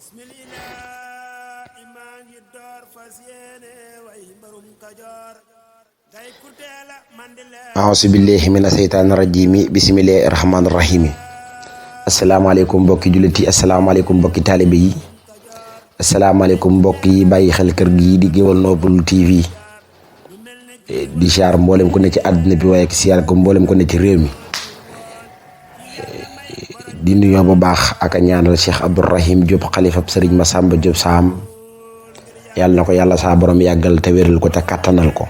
bismillah maa ngi door fas yéene way mbarum Kajoor day ku teela mandile auzu billahi mina seytaani rajiimi bismillahi rahmaani rahiimi asalaamaaleykum mbokki jullit yi asalaamaaleykum mbokki taalibe yi asalaamaaleykum mbokk yi bàyyi xel kër gi di Gueweul Noble TV di siyaar mboolem ku ne ci àdduna bi waaye siyaar ko mboolem ku ne ci réew mi di nuyoo bu baax ak a ñaanal Cheikh Abdourahim Diop xalifa Sëriñ Massamba Diop Sam yàlla na ko yàlla saa borom yàggal te wéral ko te kattanal ko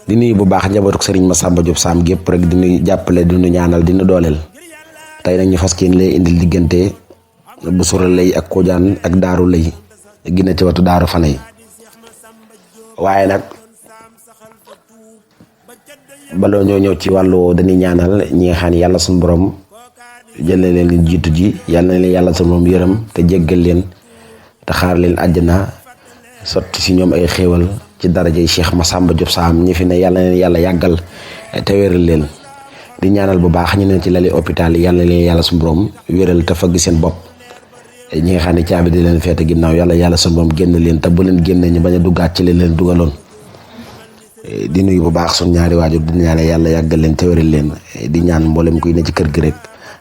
di nuyu bu baax njabootu Sëriñ Massamba Diop Sam gépp rek di nuyu jàppale di nu ñaanal di nu dooleel tey nag ñu fas yéene lay indil diggante bu sura lay ak Kodiane ak daaru lay gina ci watu daaru fanay waaye nag baloo ñoo ñëw ci wàllu dañuy ñaanal ñi nga xam ne yàlla suñu borom jëlee leen jiitu ji yàlla na leen yàlla suñu borom yërëm te jéggal leen te xaar leen àjjana sotti si ñoom ay xéewal ci darajay Cheikh Massamba Diop Sam ñi fi ne yàlla na leen yàlla yàggal te wéral leen di ñaanal bu baax ñu ne ci lali hôpital yi yàlla na leen yàlla suñu borom wéral te fëgg seen bopp ñi nga xam ne caabi di leen feete ginnaaw yàlla suñu borom génn leen te bu leen génne ñu bañ a duggaat ci leen dugaloon di nuyu bu baax suñ ñaari waajur di ñaanal yàlla yàggal leen te wéral leen di ñaan mboolem kuy ne ci kër gi rek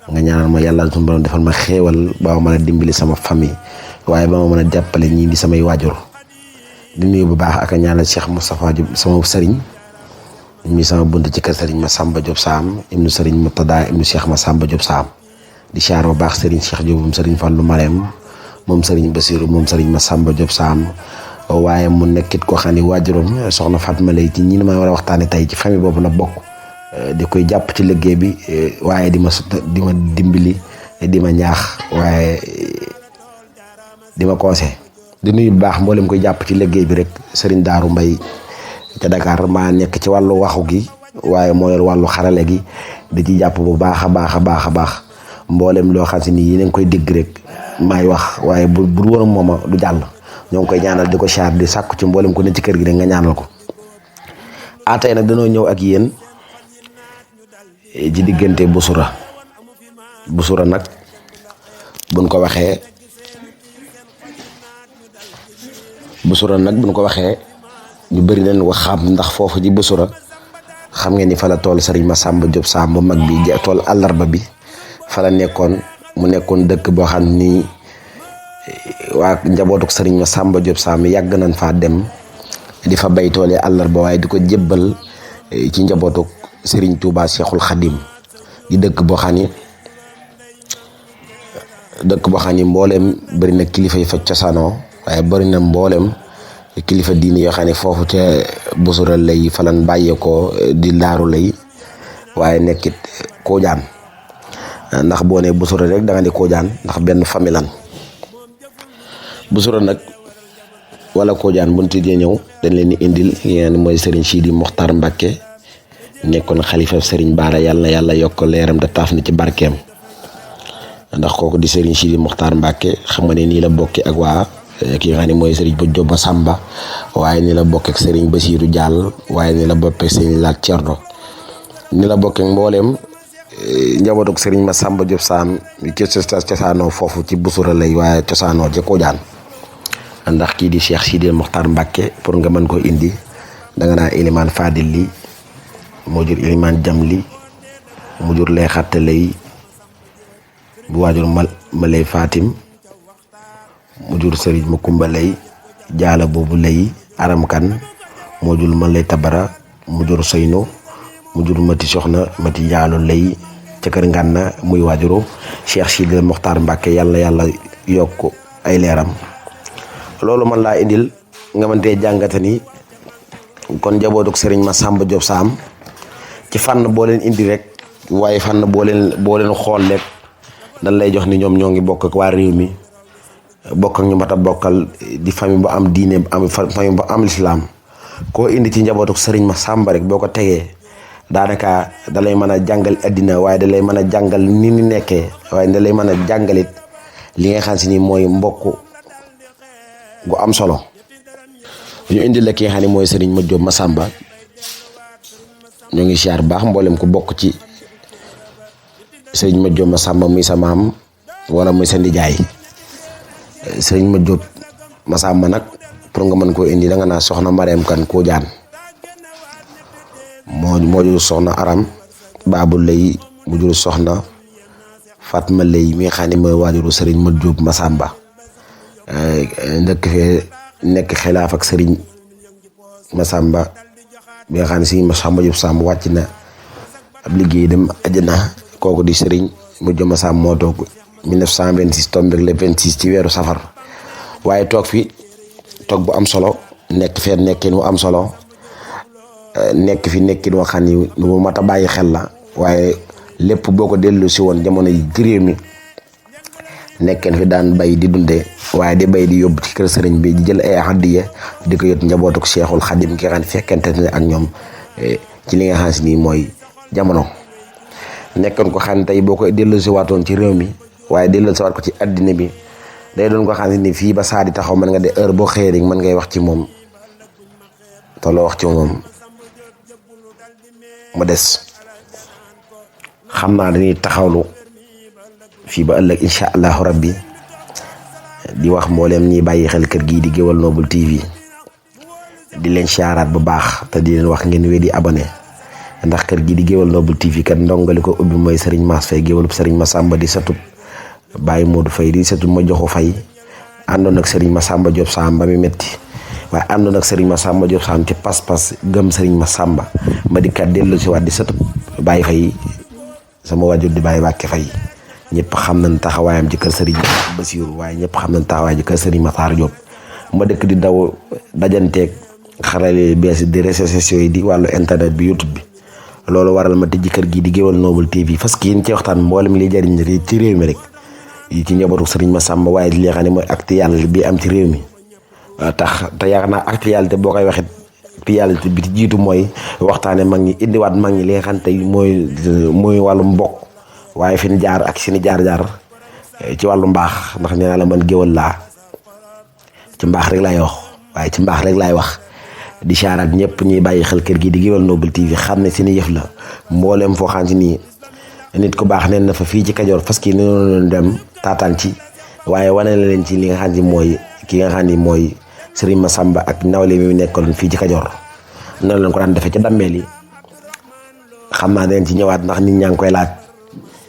nga ñaanal ma yàlla suñu borom defal ma xéewal ba ma mën a dimbali sama famille waaye ba ma mën a jàppale ñii di samay waajur di nuyu bu baax ak a ñaanal Cheikh Moustapha Diop sama sëriñ mi sama bunt ci kër Sëriñ Massamba Diop Sam ibnu Sëriñ Murtada ibnu Cheikh Massamba Diop Sam di siyaar bu baax Sëriñ Cheikh Diop moom Sëriñ Fallou Marème moom Sëriñ Bassirou moom Sëriñ Massamba Diop Sam waaye mu nekkit koo xam ne waajuram soxna Fatma lay ci ñi ma war a waxtaane tey ci famille boobu la bokk di koy jàpp ci liggéey bi waaye di ma dimbali di ma ñaax waaye di ma conseil di nuyu bu baax mboolem koy jàpp ci liggéey bi rek Sëriñ Daaru Mbay ca Dakar maa nekk ci wàllu waxu gi waaye moo yor wàllu xarale gi di ci jàpp bu baax a baax mboolem loo xam si ni yi nañ koy dégg rek maay wax waaye bu woon mooma du jàll ñoo ngi koy ñaanal di ko siyaar di sàkku ci mboolem ku ne ci kër gi rek nga ñaanal ko tey nag dañoo ñëw ak yéen ci diggante busura nag buñ ko waxee ñu bëri nañ wax xam ndax foofu ci busura xam ngeen ni fa la tool Sëriñ Massamba Diop Sam bu mag bi tool àllarba bi fa la nekkoon mu nekkoon dëkk boo xam ni waa njabootuk Sëriñ Massamba Diop Sam yàgg nañ faa dem di fa bay tool yi àllarba waaye di ko jébbal ci njabootuk Sëriñ Touba Cheikhul Khadim di dëkk boo xam ni mbooleem bëri na kilifa yi fa cosaanoo waaye bëri na mbooleem kilifa diini yoo xam ne foofu ca busura lay falan bàyyeekoo di daaru lay waaye nekkit Kodiane ndax boo nee busura rek da nga ne Kodiane ndax benn famille lan busura nag wala Kodiane buñ tuddee ñëw dañ leen di indil yéen mooy Serigne Sidi Mokhtar Mbacke nekkoon xalifa Serigne Bara yàlla na yàlla yokk leeram te taaf na ci barkeem ndax kooku di Serigne Sidi Mokhtar Mbacke xam nga ne nii la bokki ak waa ki nga xam ne mooy Serigne Bo Diop Samba waaye ni la bokk ak Serigne Bassirou Diall waaye ni la bokk ak Serigne Lat Thierno ni la bokk ak mbooleem njabootu ak Serigne Massamba Diop Sam cosaanoo foofu ci busura lay waaye cosaanoo ci Kodiane ndax kii di Cheikh Sidi Mokhtar Mbacke pour nga mën koo indi danga naa Ilimaan Fadil li moo jur Ilimaan Jam li mu jur lay xatte lay bu waajur ma lay Fatim mu jur Sëriñ Makumba lay jaala boobu lay aram kan moo jur ma lay tabara mu jur Seyno mu jur mati soxna mati jaalo lay ca kër Ngànna muy waajuru Cheikh Sidi Mokhtar Mbacke yàlla yokk ay leeram loolu man laa indil nga mëntee jàngate ni kon njabootuk Sëriñ Massamba Diop Sam ci fànn boo leen indi rek waaye fànn boo leen xool rek dañ lay jox ni ñoom ñoo ngi bokk ak waa réew mi bokk ak ñu mat a bokkal di famille bu am diine famille bu am lislaam koo indi ci njabootuk Sëriñ Massamba rek boo ko tegee daanaka da lay mën a jàngal addina waaye da lay mën a jàngal ni ni nekkee waaye da lay mën a jàngalit li nga xam si ni mooy mbokk gu am solo ñu indi la ki nga xam ne mooy Sëriñ Diop Massamba ñoo ngi siyaar baax mboolem ku bokk ci Sëriñ Diop Massamba muy sa maam wala muy sa ndijaay sëriñ ma Jóob Masamba nag pour nga mën koo indi da nga naa soxna Mariam Kan Koojaan moo jur soxna Aram Baabu Lay mu jur soxna Fatma Lay mi nga xam ne mooy waajuru sëriñ ma Jóob Masamba nekk xilaaf ak sëriñ Masamba bi nga xam ne sëriñ Masamba Jóob Samb wàcc na ab liggéey dem àjjana kooku di sëriñ ma Jóob Masamba moo toog 1926 tombé le 26 ci weeru safar waaye toog bu am solo nekk fee nekkin wu am solo nekk fi nekkin woo xam ni lu mu mat a bàyyi xel la waaye lépp boo ko dellu si woon jamono yi ci réew mi nekkeen fi daan bay di dunde waaye di bay di yóbbu ci kër sëriñ bi di jël ay hadiya di ko yot njabootuk Seexul Xadim ki nga xam ne fekkente ne ak ñoom ci li nga xam si nii mooy jamono nekkoon ko xam ne tey boo koy dellu si waatoon ci réew mi waaye dellu si waat ko ci addina bi day doon ko xam ne ni fii ba saa di taxaw mën nga de heure boo xëyee rek mën ngay wax ci moom te loo wax ci moom mu des xam naa dañuy taxawlu fii ba ëllëg incha allahu rabbi di wax mboolem ñiy bàyyi xel kër gii di Géwal Noble TV di leen siyaaraat bu baax te di leen wax ngeen wéy di abonné ndax kër gii di Géwal Noble TV kat ndongali ko ubbi mooy Serigne Mass Faye géwalub Serigne Massamba di satub Baye Modou Faye di satub ma joxu Faye àndoon ak Serigne Massamba Diop Samb ba mi metti waaye àndoon ak Serigne Massamba Diop Samb ci pas-pas gëm Serigne Massamba ma di kat dellu si waat di satub Baye Faye sama wajur di Baye Mbàkke Faye ñëpp xam nañ taxawaayam ci kër Serigne Bassirou waaye ñëpp xam nañ taxawaay ci kër Serigne Massar Diop ma dëkk di daw dajanteeg xarale bees di réseaux sociaux yi di wàllu internet bi YouTube bi loolu waral ma tëjji kër gii di Géwal Noble TV parce que yéen ci waxtaan mboolem li jariñ ci réew mi rek yi ci njabootu Serigne Massamba waaye li nga xam ne mooy actualité bi am ci réew mi tax te yaakaar naa actualité boo koy waxit actualité bi ci jiitu mooy waxtaane mag ñi indiwaat mag ñi li nga xam ne tey mooy wàllu mbokk waaye fi ñu jaar ak seeni jaar-jaar ci wàllu mbaax ndax nee naa la man géwal laa ci mbaax rek laay wax waaye ci mbaax rek laay wax di saaraat ñëpp ñuy bàyyi xel kër gi di Géwal Noble TV xam ne seeni yëf la mboolem foo xam si nii nit ku baax neen na fa fii ci Kajoor parce que noonu dem taataan ci waaye wane na leen ci li nga xam ne mooy ki nga xam ne mooy Serigne Massamba ak nawle mi nekkaloon fii ci Kajoor noonu leen ko daan defee ca dammeel yi xam naa dañ ci ñëwaat ndax nit ñaa ngi koy laaj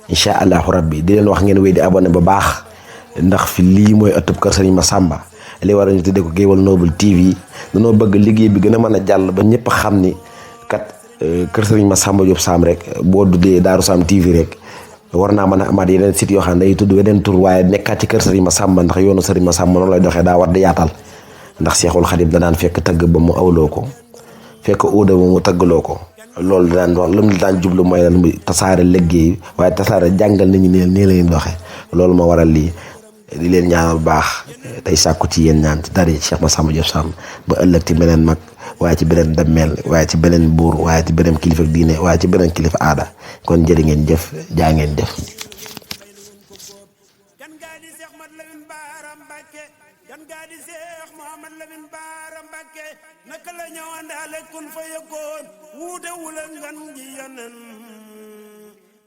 incha allahu rabbi di leen wax ngeen wéy di abonné ba baax ndax fi lii mooy ëttub kër Serigne Massamba li war a ñu tuddee ko Géwal Noble TV dañoo bëgg liggéey bi gën a mën a jàll ba ñëpp xam ni kat kër Serigne Massamba Diop Samb rek boo duddee Daaru Sam TV rek war naa mën a amaat yeneen site yoo xam ne day tudd weneen tur waaye nekkaat ci kër Serigne Massamba ndax yoonu Serigne Massamba noonu lay doxee daa war di yaatal ndax Seexul Xadim da daan fekk tagg ba mu awloo ko fekk uuda ba mu taggaloo ko loolu daan wax lu mu daan jublu mooy lan muy tasaare liggéey waaye tasaare jàngal nit ñi nii la ñuy doxee loolu moo waral lii di leen ñaanal baax tey sàkku ci yéen ñaan ci dara Cheikh Massamba Diop Samb ba ëllëg ci beneen mag waaye ci beneen dammeel waaye ci beneen buur waaye ci beneen kilifa diine waaye ci beneen kilifa aada kon jërë ngeen jëf jaa ngeen jëf. naka la ñëw àndaale kun fa yëkkoon wuute wula ngan gi yonen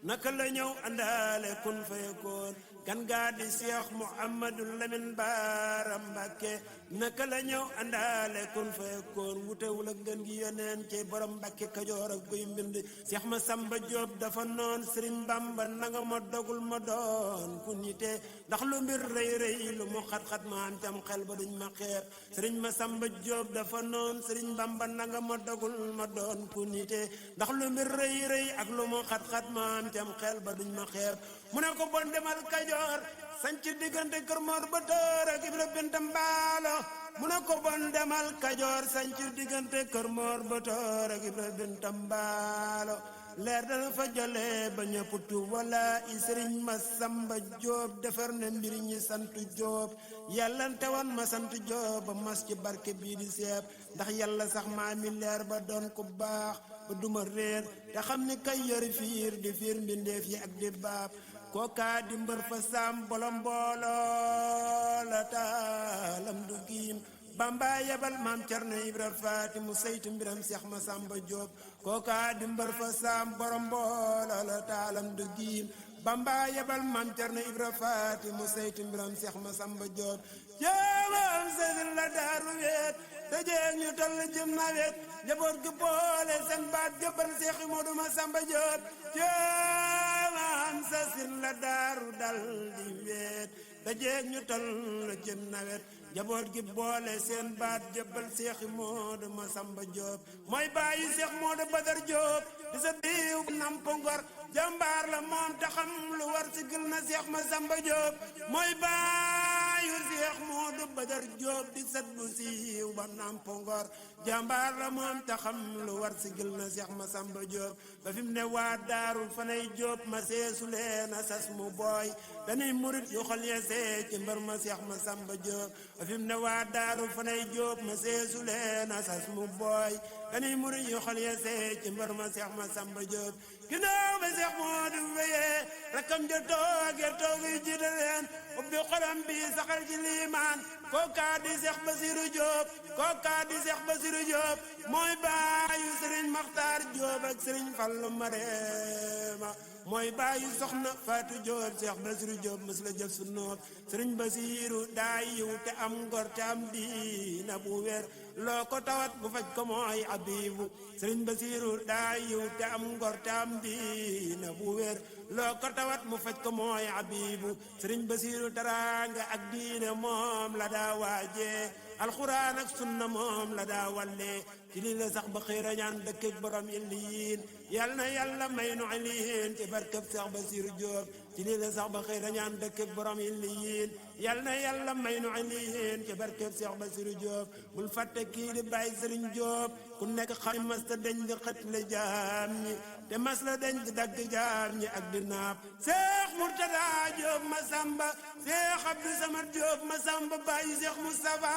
naka la ñëw àndaale kun fa yëkkoon gan gaa di Cheikh Mouhamadou Lamine Bara Mbacké naka la ñëw àndaale kun fa yëkkoon wuute wula ngan gi yonen ci borom Mbacké Kajoor ak guy mbind Cheikh Massamba Diop dafa noon Serigne Bamba nanga ma dogul ma doon ku nite ndax lu mbir rëy rëy lu mu xat-xat ma am cam xel ba duñ ma xeeb Serigne Massamba Diop dafa noon Serigne Bamba nanga ma dogul ma doon ku nite ndax lu mbir rëy rëy ak lu mu xat-xat ma am cam xel ba duñ ma xeeb mu ne ko bon demal Kajoor sanc diggante Kër Mor ba Tóor ak Ibra Binta Mbaalo mu ne ko bon demal Kajoor sanc diggante Kër Mor ba Tóor ak Ibra Binta Mbaalo leer dana fa jole ba ñëpp tuub wala i Serigne Massamba Diop defar na mbir ñi sant Diop yàlla tewan ma sant Diop ba mas ci barke bii di seeb ndax yàlla sax maa mi leer ba doon ku baax ba duma réer te xam ni kay yori fiir di fiir mbindeef yi ak di baab kookaa di mbër fa saam bolom booloo la taalam du giim Bamba yebal maam Cerno Ibra Faati mu saytu mbiram Seex Massamba Diop kookaa di mbër fa saam borom mbooloo la taalam du giim Bamba yebal Maam Cerno Ibra Faati mu saytu mbiram Seex Masamba Joob jaamam sëriñ la daaru weet dajeeg ñu toll jëm nawet njaboot gi boole seen baat jëbbal Seex Moodu Masamba Joob jaamam sëriñ la daaru dal di weet dajeeg ñu toll jëm nawet njaboot gi boole seen baat jëbbal Seex Moodu Masamba Joob mooy bàyyi Seex Moodu Badar Joob di sa diw nampo ngor jàmbaar la moom taxam lu war si gil na Seex Masamba Joob mooy bàyyi Seex Moodu Badar Joob di sat bu siiw ba nampo ngor jàmbaar la moom taxam lu war si gil na Seex Masamba Joob ba fi mu ne waa daarul fanay Joob ma seesu leen a sas mu booy dañuy murit yu xol yesee ci mbër ma Seex Masamba Joob ba fi mu ne waa daarul fanay Joob ma seesu leen a sas mu booy dañuy murit yu xol yesee ci mbër ma Seex Masamba Joob ginnaaw ba Seex Moodu wéyee rakkam ja toogee toogi jiite leen ubbi xolam bi saxal ci liimaan kookaa di Seex Basiru Joob kookaa di Seex Basiru Joob mooy baayu Sëriñ Maxtaar Joob ak Sëriñ Fallu Mareema mooy baayu soxna Faatu Joob Seex Basiru Joob mës la jëf su noob Sëriñ Basiru daa yiw te am ngor te am diina bu wér loo ko tawat bu faj ko mooy Abibu Sëriñ Basiru daa yiw te am ngor te am diina bu wér loo ko tawat mu faj ko mooy Abibu Sëriñ Basiru teraanga ak diine moom la daa waajee alxuraan ak sunna moom la daa wallee ci lii la sax ba xëy rañaan dëkk borom illiyin yal na yàlla may nu iliyin ci barkeb Seex Basiru Joob ci lii la sax ba xëy rañaan dëkk borom illiyin yal na yàlla may nu iliyin ci barkeb Seex Basiru Joob bul fàtte kii di Baay Sëriñ Joob ku nekk xam mas ta deñ di xët le jaam ñi te mas la deñ di dagg jaam ñi ak di naab Seex Murtada Joob Masamba Seex Abdu Samad Joob Masamba bàyyi Seex Mustafa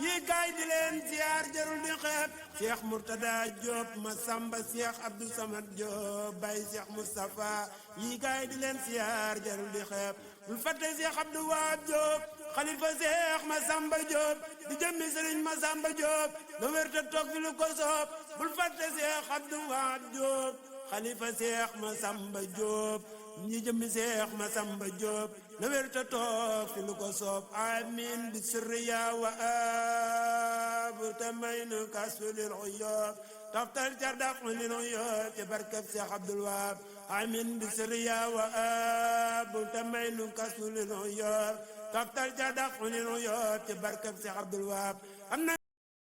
yi gaay di leen ziyaar jarul di xeeb Seex Murtada Joob Masamba Seex Abdu Samad Joob bàyyi Seex Mustafa yi gaay di leen ziyaar jarul di xeeb bul fàtte Seex Abdu Waab Joob xalifa Seex Masamba Joob di jëmmi Sëriñ Masamba Joob nga wér te toog fi lu ko soob bul fàtte Seex Abdu Waab Joob xalifa Seex Masamba Joob ñi jëmmi Seex Masamba Joob na wér te toog fi lu ko soob amin bi sirriya wa ab te may nu kasu lil uyoob taftal jardaf lil uyoob ci barkeb Seex Abdul Waab amin bi sirriya wa ab te may nu kasu lil uyoob taftal jardaf lil uyoob ci barkeb Seex Abdul Waab